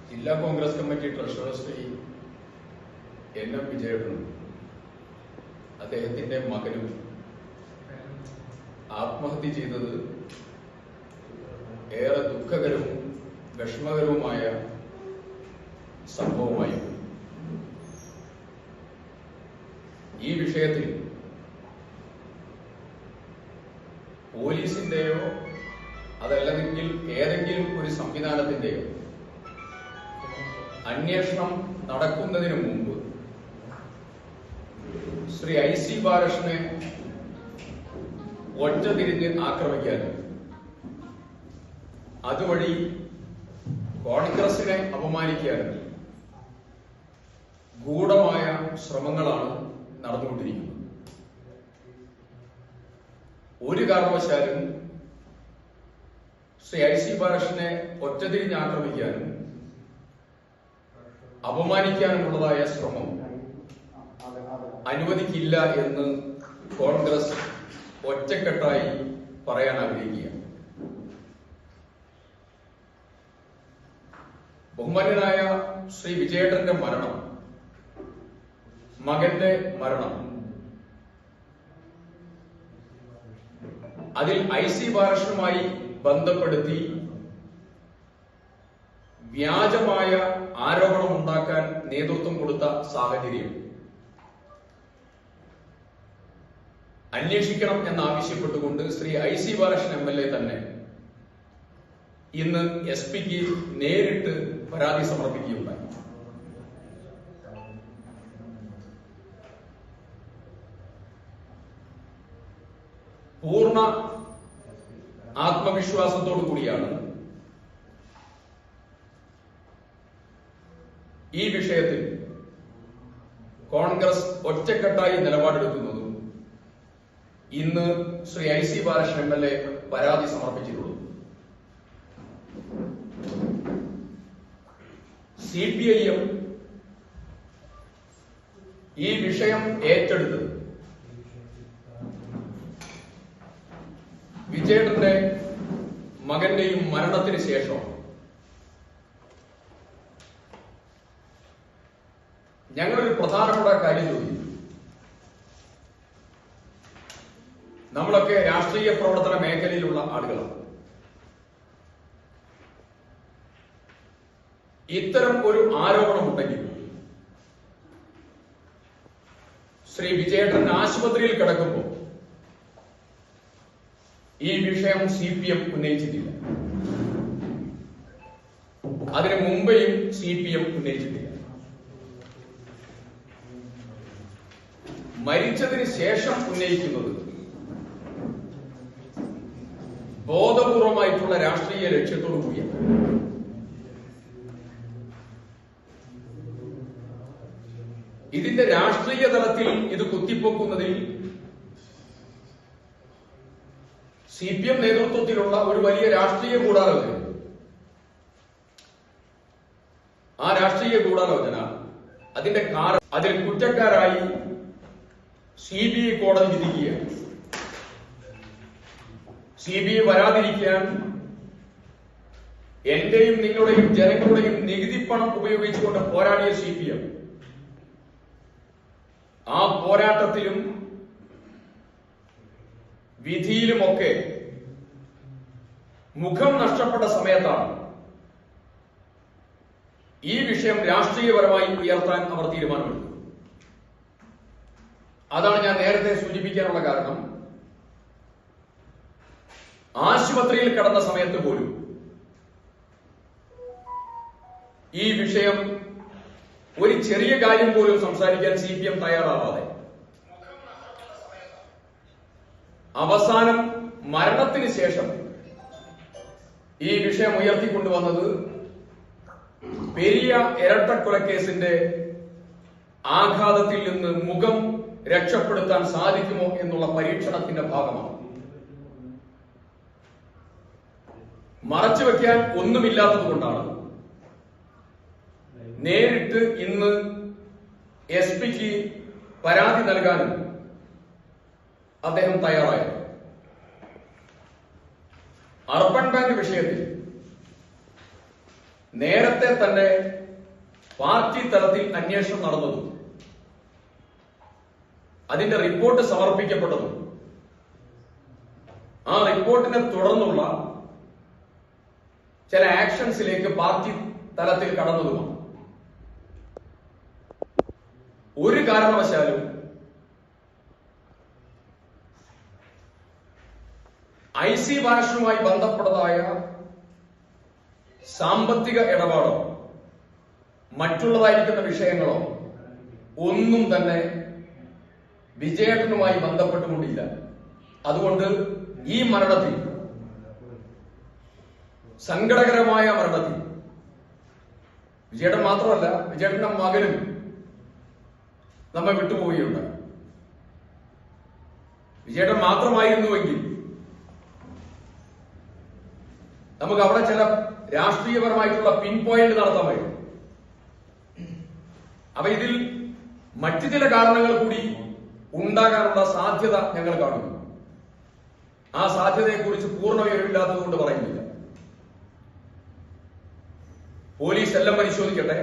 ജില്ലാ Congress committee treasurer Shri എൻ.എം. വിജയേട്ടനും അദ്ദേഹത്തിന്റെ മകനും ആത്മഹത്യ ചെയ്തത് ഏറെ ദുഃഖകരവും വിഷമകരവുമായ സംഭവമായി. ഈ വിഷയത്തിൽ പോലീസിന്റെയോ അതല്ലെങ്കിൽ ഏതെങ്കിലും ഒരു സംവിധാനത്തിന്റെയോ അന്വേഷണം നടക്കുന്നതിന് മുമ്പ് ശ്രീ ഐ.സി. ബാലകൃഷ്ണനെ ഒറ്റതിരിഞ്ഞ് ആക്രമിക്കാനും അതുവഴി കോൺഗ്രസിനെ അപമാനിക്കാനും ഗൂഢമായ ശ്രമങ്ങളാണ് നടന്നുകൊണ്ടിരിക്കുന്നത്. ഒരു കാരണവശാലും ശ്രീ ഐ.സി. ബാലകൃഷ്ണനെ ഒറ്റതിരിഞ്ഞ് ആക്രമിക്കാനും അപമാനിക്കാനുമുള്ളതായ ശ്രമം അനുവദിക്കില്ല എന്ന് കോൺഗ്രസ് ഒറ്റക്കെട്ടായി പറയാൻ ആഗ്രഹിക്കുകയാണ്. ബഹുമാന്യനായ ശ്രീ വിജയേട്ടന്റെ മരണം, മകന്റെ മരണം, അതിൽ ഐ.സി. ബാലകൃഷ്ണനുമായി ബന്ധപ്പെടുത്തി വ്യാജമായ ആരോപണം ഉണ്ടാക്കാൻ നേതൃത്വം കൊടുത്ത സാഹചര്യം അന്വേഷിക്കണം എന്നാവശ്യപ്പെട്ടുകൊണ്ട് ശ്രീ ഐ.സി. ബാലകൃഷ്ണൻ എം.എൽ.എ തന്നെ ഇന്ന് എസ്.പിക്ക് നേരിട്ട് പരാതി സമർപ്പിക്കുകയുണ്ടായി. പൂർണ്ണ ആത്മവിശ്വാസത്തോടു കൂടിയാണ് ഈ വിഷയത്തിൽ കോൺഗ്രസ് ഒറ്റക്കെട്ടായി നിലപാടെടുക്കുന്നതും ഇന്ന് ശ്രീ ഐ.സി. ബാലകൃഷ്ണൻ എം.എൽ.എ പരാതി സമർപ്പിച്ചിട്ടുള്ളൂ. CPIM ഈ വിഷയം ഏറ്റെടുത്തത് വിജയേട്ടന്റെ മകന്റെയും മരണത്തിന് ശേഷം ഞങ്ങളൊരു പ്രധാനപ്പെട്ട കാര്യം ചോദിച്ചു. നമ്മളൊക്കെ രാഷ്ട്രീയ പ്രവർത്തന മേഖലയിലുള്ള ആളുകളാണ്. ഇത്തരം ഒരു ആരോപണമുണ്ടെങ്കിൽ ശ്രീ വിജയേട്ടൻ ആശുപത്രിയിൽ കിടക്കുമ്പോൾ ഈ വിഷയം CPM ഉന്നയിച്ചിട്ടില്ല. അതിനു മുമ്പേയും CPM ഉന്നയിച്ചിട്ടില്ല. മരിച്ചതിന് ശേഷം ഉന്നയിക്കുന്നത് ബോധപൂർവമായിട്ടുള്ള രാഷ്ട്രീയ ലക്ഷ്യത്തോടു കൂടിയാണ്. ഇതിന്റെ രാഷ്ട്രീയ തലത്തിൽ ഇത് കുത്തിപ്പൊക്കുന്നതിൽ CPM നേതൃത്വത്തിലുള്ള ഒരു വലിയ രാഷ്ട്രീയ ഗൂഢാലോചന, ആ രാഷ്ട്രീയ ഗൂഢാലോചന അതിന്റെ അതിൽ കുറ്റക്കാരായി CBI കോടതി വിധിക്കുകയാണ്. CBI വരാതിരിക്കാൻ എന്റെയും നിങ്ങളുടെയും ജനങ്ങളുടെയും നികുതിപ്പണം ഉപയോഗിച്ചുകൊണ്ട് പോരാടിയ CPM ആ പോരാട്ടത്തിലും വിധിയിലുമൊക്കെ മുഖം നഷ്ടപ്പെട്ട സമയത്താണ് ഈ വിഷയം രാഷ്ട്രീയപരമായി ഉയർത്താൻ അവർ തീരുമാനമെടുത്തത്. അതാണ് ഞാൻ നേരത്തെ സൂചിപ്പിക്കാനുള്ള കാരണം. ആശുപത്രിയിൽ കിടന്ന സമയത്ത് പോലും ഈ വിഷയം ഒരു ചെറിയ കാര്യം പോലും സംസാരിക്കാൻ CPM തയ്യാറാവാതെ അവസാനം മരണത്തിന് ശേഷം ഈ വിഷയം ഉയർത്തിക്കൊണ്ടുവന്നത് പെരിയ ഇരട്ടക്കൊലക്കേസിന്റെ ആഘാതത്തിൽ നിന്ന് മുഖം രക്ഷപ്പെടുത്താൻ സാധിക്കുമോ എന്നുള്ള പരീക്ഷണത്തിന്റെ ഭാഗമാണ്. മറച്ചുവെക്കാൻ ഒന്നുമില്ലാത്തതുകൊണ്ടാണ് നേരിട്ട് ഇന്ന് എസ്.പിക്ക് പരാതി നൽകാനും അദ്ദേഹം തയ്യാറായത്. അർബൻ ബാങ്ക് വിഷയത്തിൽ നേരത്തെ തന്നെ പാർട്ടി തലത്തിൽ അന്വേഷണം നടന്നതും അതിന്റെ റിപ്പോർട്ട് സമർപ്പിക്കപ്പെട്ടതും ആ റിപ്പോർട്ടിനെ തുടർന്നുള്ള ചില ആക്ഷൻസിലേക്ക് പാർട്ടി തലത്തിൽ കടന്നതുമാണ്. ഒരു കാരണവശാലും IC ബാലകൃഷ്ണനുമായി ബന്ധപ്പെട്ടതായ സാമ്പത്തിക ഇടപാടോ മറ്റുള്ളതായിരിക്കുന്ന വിഷയങ്ങളോ ഒന്നും തന്നെ വിജയേട്ടനുമായി ബന്ധപ്പെട്ടുകൊണ്ടില്ല. അതുകൊണ്ട് ഈ മരണത്തിൽ, സങ്കടകരമായ മരണത്തിൽ, വിജയേട്ടൻ മാത്രമല്ല വിജയേട്ടന്റെ മകനും നമ്മെ വിട്ടുപോവുകയുണ്ട്. വിജയേട്ടൻ മാത്രമായിരുന്നുവെങ്കിൽ നമുക്ക് അവിടെ ചില രാഷ്ട്രീയപരമായിട്ടുള്ള പിൻ പോയിന്റ് നടത്താമായിരുന്നു. അപ്പൊ ഇതിൽ മറ്റു ചില കാരണങ്ങൾ കൂടി ഉണ്ടാകാനുള്ള സാധ്യത ഞങ്ങൾ കാണുന്നു. ആ സാധ്യതയെക്കുറിച്ച് പൂർണ്ണ വിവരമില്ലാത്തത് കൊണ്ട് പറയുന്നില്ല. പോലീസ് എല്ലാം പരിശോധിക്കട്ടെ.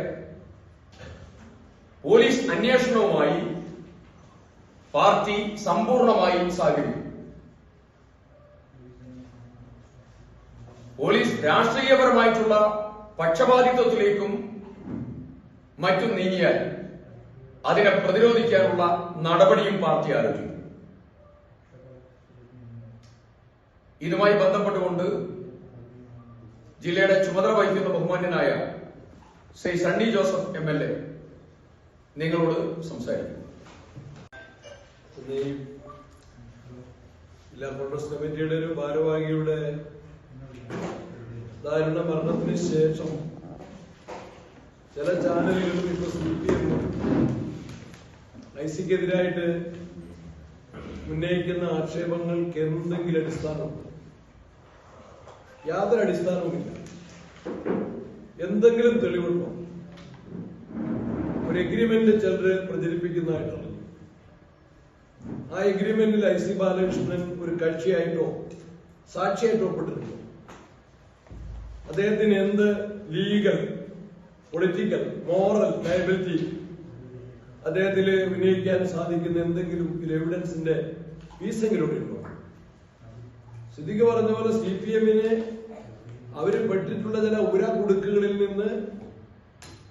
പോലീസ് അന്വേഷണവുമായി പാർട്ടി സമ്പൂർണമായി സഹകരിക്കും. പോലീസ് രാഷ്ട്രീയപരമായിട്ടുള്ള പക്ഷപാതിത്വത്തിലേക്കും മറ്റും നീങ്ങിയാൽ അതിനെ പ്രതിരോധിക്കാനുള്ള നടപടിയും പാർട്ടി ആരംഭിക്കും. ഇതുമായി ബന്ധപ്പെട്ടുകൊണ്ട് ജില്ലയുടെ ചുമതല വഹിക്കുന്ന ബഹുമാന്യനായ ശ്രീ സണ്ണി ജോസഫ് MLA നിങ്ങളോട് സംസാരിക്കും. ജില്ലാ കോൺഗ്രസ് കമ്മിറ്റിയുടെ ഒരു ഭാരവാഹിയുടെ ദാരുണ മരണത്തിന് ശേഷം ചില ചാനലുകളും ഇപ്പൊ CPM ICക്കെതിരായിട്ട് ഉന്നയിക്കുന്ന ആക്ഷേപങ്ങൾക്ക് എന്തെങ്കിലും അടിസ്ഥാനമുണ്ട്? യാതൊരു അടിസ്ഥാനവുമില്ല. എന്തെങ്കിലും തെളിവുണ്ടോ? ഒരു എഗ്രിമെന്റ് ചിലര് പ്രചരിപ്പിക്കുന്നതായിട്ടാണ്. ആ എഗ്രിമെന്റിൽ IC ബാലകൃഷ്ണൻ ഒരു കക്ഷിയായിട്ടോ സാക്ഷിയായിട്ടോ ഒപ്പിട്ടിട്ടുണ്ടോ? അദ്ദേഹത്തിന് എന്ത് ലീഗൽ, പൊളിറ്റിക്കൽ, മോറൽ ലയബിലിറ്റി അദ്ദേഹത്തിൽ ഉന്നയിക്കാൻ സാധിക്കുന്ന എന്തെങ്കിലും എവിഡൻസിന്റെ പീസെങ്കിലും ഉണ്ടോ? സിദ്ദിഖ് പറഞ്ഞ പോലെ CPMനെ അവര് പെട്ടിട്ടുള്ള ചില ഉരകുടുക്കുകളിൽ നിന്ന്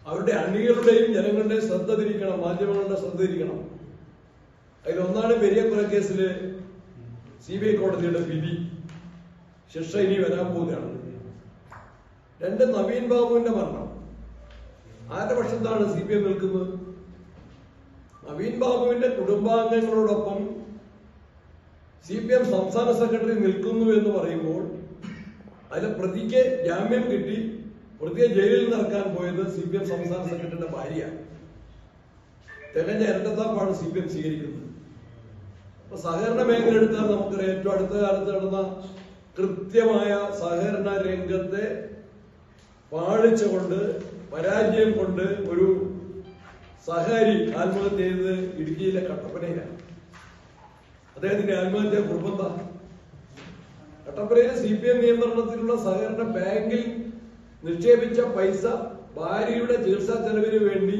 അവരുടെ അണികളുടെയും ജനങ്ങളുടെയും ശ്രദ്ധ തിരിക്കണം, മാധ്യമങ്ങളുടെ ശ്രദ്ധ തിരിക്കണം. അതിലൊന്നാണ് പെരിയ കൊലക്കേസില് CBI കോടതിയുടെ വിധി. ശിക്ഷ ഇനി വരാൻ പോവുകയാണ്. രണ്ട്, നവീൻ ബാബുവിന്റെ മരണം. ആരുടെ പക്ഷത്താണ് CPM നിൽക്കുന്നത്? നവീൻ ബാബുവിന്റെ കുടുംബാംഗങ്ങളോടൊപ്പം CPM സംസ്ഥാന സെക്രട്ടറി നിൽക്കുന്നു എന്ന് പറയുമ്പോൾ അതിലെ പ്രതിക്ക് ജാമ്യം കിട്ടി പ്രതിയെ ജയിലിൽ നിറക്കാൻ പോയത് CPM സംസ്ഥാന സെക്രട്ടറിയുടെ ഭാര്യ. തികഞ്ഞ ഇരട്ടത്താപ്പാണ് CPM സ്വീകരിക്കുന്നത്. അപ്പൊ സഹകരണ മേഖല എടുത്താൽ നമുക്കറിയാം, ഏറ്റവും അടുത്ത കാലത്ത് നടന്ന കൃത്യമായ സഹകരണ രംഗത്തെ പാളിച്ച കൊണ്ട്, പരാജയം കൊണ്ട് ഒരു സഹകാരി ആത്മഹത്യ ചെയ്തത് ഇടുക്കിയിലെ കട്ടപ്പനയിലാണ്. അദ്ദേഹത്തിന്റെ ആത്മഹത്യ കുടുംബം കട്ടപ്പനയിലെ CPM നിയന്ത്രണത്തിലുള്ള സഹകരണ ബാങ്കിൽ നിക്ഷേപിച്ച പൈസ ഭാര്യയുടെ ചികിത്സാ ചെലവിന് വേണ്ടി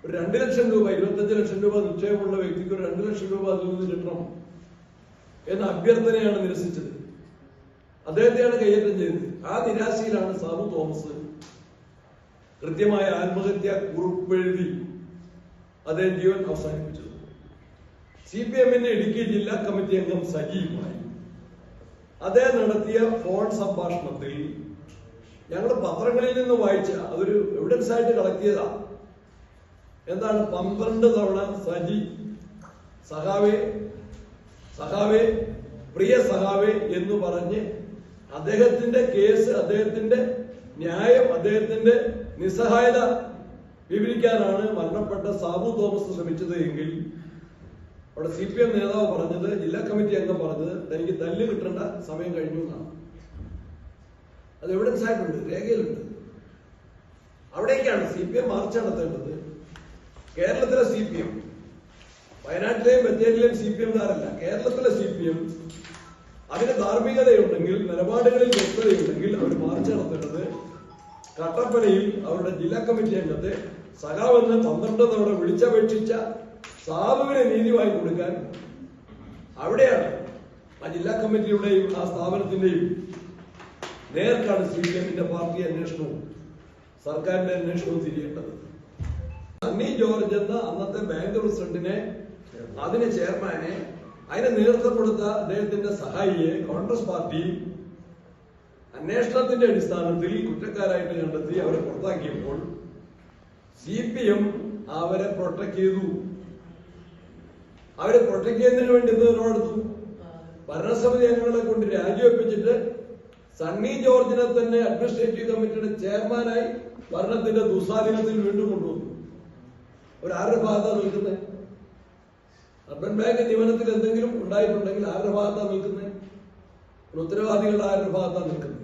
ഒരു 2 ലക്ഷം രൂപ, 25 ലക്ഷം രൂപ നിക്ഷേപമുള്ള വ്യക്തിക്ക് ഒരു 2 ലക്ഷം രൂപ അതിൽ നിന്ന് കിട്ടണം എന്ന അഭ്യർത്ഥനയാണ് നിരസിച്ചത്. അദ്ദേഹത്തെയാണ് കൈയേറ്റം ചെയ്തത്. ആ നിരാശയിലാണ് സാബു തോമസ് കൃത്യമായ ആത്മഹത്യ കുറിപ്പെഴുതി അദ്ദേഹം ജീവൻ അവസാനിപ്പിച്ചത്. CPMന്റെ ഇടുക്കി ജില്ലാ കമ്മിറ്റി അംഗം സജീവമായി അദ്ദേഹം നടത്തിയ ഫോൺ സംഭാഷണത്തിൽ ഞങ്ങൾ പത്രങ്ങളിൽ നിന്ന് വായിച്ച അതൊരു എവിഡൻസ് ആയിട്ട് കളക്ട് ചെയ്താ. എന്താണ്? 12 തവണ സജി സഖാവേ സഖാവേ പ്രിയ സഖാവേ എന്ന് പറഞ്ഞ് അദ്ദേഹത്തിന്റെ കേസ്, അദ്ദേഹത്തിന്റെ ന്യായം, അദ്ദേഹത്തിന്റെ നിസ്സഹായത വിവരിക്കാനാണ് മരണപ്പെട്ട സാബു തോമസ് ശ്രമിച്ചത് എങ്കിൽ അവിടെ CPM നേതാവ് പറഞ്ഞത്, ജില്ലാ കമ്മിറ്റി അംഗം പറഞ്ഞത്, തനിക്ക് തല്ല് കിട്ടേണ്ട സമയം കഴിഞ്ഞു എന്നാണ്. അത് എവിഡൻസ് ആയിട്ടുണ്ട്, രേഖയിലുണ്ട്. അവിടേക്കാണ് CPM മാർച്ച് നടത്തേണ്ടത്. കേരളത്തിലെ CPM, വയനാട്ടിലെയും ബത്തേരിയിലെയും CPMകാരല്ല, കേരളത്തിലെ CPM അതിന് ധാർമ്മികതയുണ്ടെങ്കിൽ, നിലപാടുകളിൽ വ്യക്തതയുണ്ടെങ്കിൽ അവർ മാർച്ച് നടത്തേണ്ടത് കട്ടപ്പനയിൽ അവരുടെ ജില്ലാ കമ്മിറ്റി അംഗത്തെ സഖാവെന്ന് 12 തവണ വിളിച്ചപേക്ഷിച്ച സാബുവിനെ നീതി വാങ്ങി കൊടുക്കാൻ അവിടെയാണ് ആ ജില്ലാ കമ്മിറ്റിയുടെയും ആ സ്ഥാപനത്തിന്റെയും നേർക്കാണ് CPM-ന്റെ പാർട്ടി അന്വേഷണവും സർക്കാരിന്റെ അന്വേഷണവും തിരിയേണ്ടത്. സണ്ണി ജോർജ് എന്ന അന്നത്തെ ബാങ്ക് പ്രസിഡന്റിനെ, അതിന് ചെയർമാനെ, അതിന് നേതൃത്വം കൊടുത്ത അദ്ദേഹത്തിന്റെ സഹായിയെ കോൺഗ്രസ് പാർട്ടി അന്വേഷണത്തിന്റെ അടിസ്ഥാനത്തിൽ കുറ്റക്കാരായിട്ട് കണ്ടെത്തി അവരെ പുറത്താക്കിയപ്പോൾ CPM അവരെ പ്രൊട്ടക്ട് ചെയ്തു. അവരെ പ്രൊട്ടക്ട് ചെയ്യുന്നതിന് വേണ്ടി നിലപാടെടുത്തു. ഭരണസമിതി അംഗങ്ങളെ കൊണ്ട് രാജിവെപ്പിച്ചിട്ട് സണ്ണി ജോർജിനെ തന്നെ അഡ്മിനിസ്ട്രേറ്റീവ് കമ്മിറ്റിയുടെ ചെയർമാനായി ഭരണത്തിന്റെ ദുസ്വാധീനത്തിൽ വീണ്ടും കൊണ്ടുവന്നു. ആരുടെ ഭാഗത്താണ് നിൽക്കുന്നത്? അർബൻ ബാങ്ക് നിയമനത്തിൽ എന്തെങ്കിലും ഉണ്ടായിട്ടുണ്ടെങ്കിൽ ആരുടെ ഭാഗത്താണ് നിൽക്കുന്നത്? ഉത്തരവാദികളുടെ ആരുടെ ഭാഗത്താണ് നിൽക്കുന്നത്?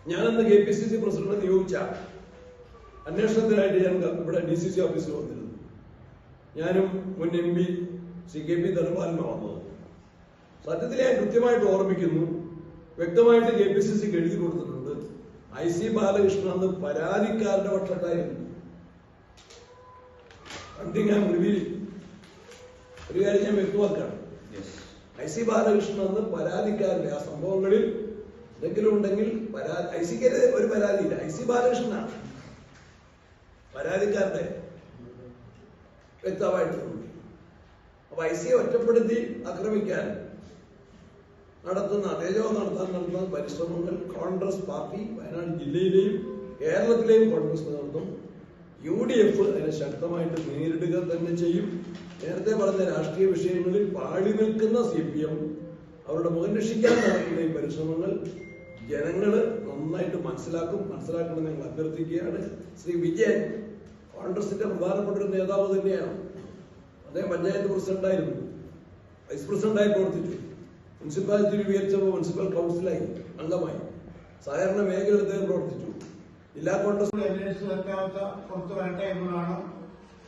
ഞാനന്ന് KPCC പ്രസിഡന്റ് നിയോഗിച്ച അന്വേഷണത്തിനായിട്ട് ഞാൻ ഇവിടെ DCC ഓഫീസിൽ വന്നിരുന്നു. ഞാനും മുൻ MP ശ്രീ KP ധനപാലനും വന്നത്. സത്യത്തിൽ ഞാൻ കൃത്യമായിട്ട് ഓർമ്മിക്കുന്നു, വ്യക്തമായിട്ട് KPCCക്ക് എഴുതി കൊടുത്തിട്ടുണ്ട്. IC ബാലകൃഷ്ണൻ അന്ന് പരാതിക്കാരുടെ പക്ഷത്തായിരുന്നു. ഞാൻ ഒരു കാര്യം ഞാൻ വ്യക്തമാക്കാണ്. IC ബാലകൃഷ്ണൻ അന്ന് പരാതിക്കാരുടെ ആ സംഭവങ്ങളിൽ എന്തെങ്കിലും ഉണ്ടെങ്കിൽ ICക്ക് ഒരു പരാതിയില്ല, IC ബാലകൃഷ്ണനാണ് പരാതിക്കാരുടെ വ്യക്തമായിട്ടുണ്ട്. അപ്പൊ ICയെ ഒറ്റപ്പെടുത്തി ആക്രമിക്കാൻ നടത്തുന്ന പരിശ്രമങ്ങൾ കോൺഗ്രസ് പാർട്ടി വയനാട് ജില്ലയിലെയും കേരളത്തിലെയും കോൺഗ്രസ് നേതൃത്വം UDF അതിനെ ശക്തമായിട്ട് നേരിടുക തന്നെ ചെയ്യും. നേരത്തെ പറഞ്ഞ രാഷ്ട്രീയ വിഷയങ്ങളിൽ പാടി നിൽക്കുന്ന CPM അവരുടെ മുഖം രക്ഷിക്കാൻ നടക്കുന്ന ഈ പരിശ്രമങ്ങൾ ജനങ്ങള് നന്നായിട്ട് മനസ്സിലാക്കണം ഞങ്ങൾ അഭ്യർത്ഥിക്കുകയാണ്. ശ്രീ വിജയൻ കോൺഗ്രസിന്റെ പ്രധാനപ്പെട്ട ഒരു നേതാവ് തന്നെയാണ്. അദ്ദേഹം പഞ്ചായത്ത് പ്രസിഡന്റായിരുന്നു, വൈസ് പ്രസിഡന്റായി പ്രവർത്തിച്ചു, മുനിസിപ്പാലിറ്റി രൂപീകരിച്ചപ്പോൾ മുനിസിപ്പൽ കൗൺസിലായി അംഗമായി, സഹകരണ മേഖലയിൽ അദ്ദേഹം പ്രവർത്തിച്ചു. ജില്ലാ കോൺഗ്രസ് പുറത്തു വരട്ടെ എന്നതാണ്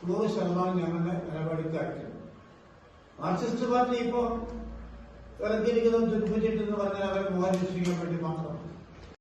100% ഞങ്ങളുടെ നിലപാടിക്കാര്യം. മാർക്സിസ്റ്റ് പാർട്ടി ഇപ്പോൾ ഇറക്കിയിരിക്കുന്നത് ചുരുപ്പിച്ചിട്ടെന്ന് പറഞ്ഞാൽ അവരെ മുഖം രക്ഷിക്കാൻ വേണ്ടി മാത്രം.